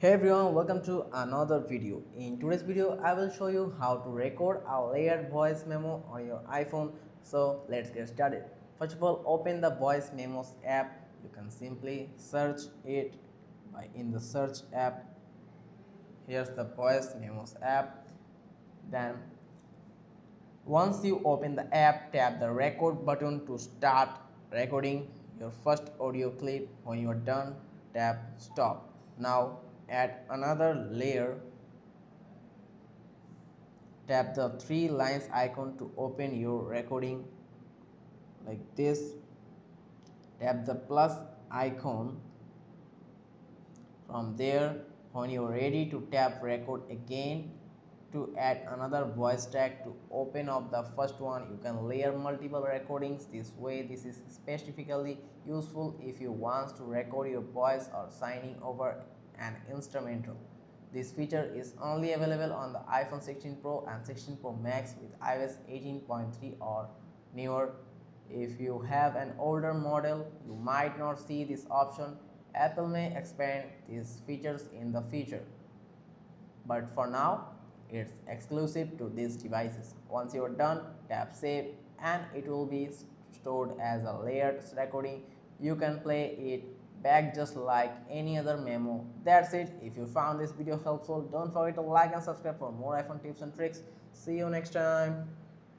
Hey everyone, welcome to another video. In today's video, I will show you how to record a layered voice memo on your iPhone. So let's get started. First of all, open the voice memos app. You can simply search it by in the search app. Here's the voice memos app. Then once you open the app, tap the record button to start recording your first audio clip. When you are done, tap stop. Now add another layer. Tap the three lines icon to open your recording like this. Tap the plus icon. From there, when you're ready to tap record again to add another voice track to open up the first one. You can layer multiple recordings this way. This is specifically useful if you want to record your voice or signing over an instrumental. This feature is only available on the iPhone 16 Pro and 16 Pro Max with iOS 18.3 or newer. If you have an older model, you might not see this option. Apple may expand these features in the future, but for now, it's exclusive to these devices. Once you are done, tap save and it will be stored as a layered recording. You can play it back just like any other memo. That's it. If you found this video helpful, don't forget to like and subscribe for more iPhone tips and tricks. See you next time.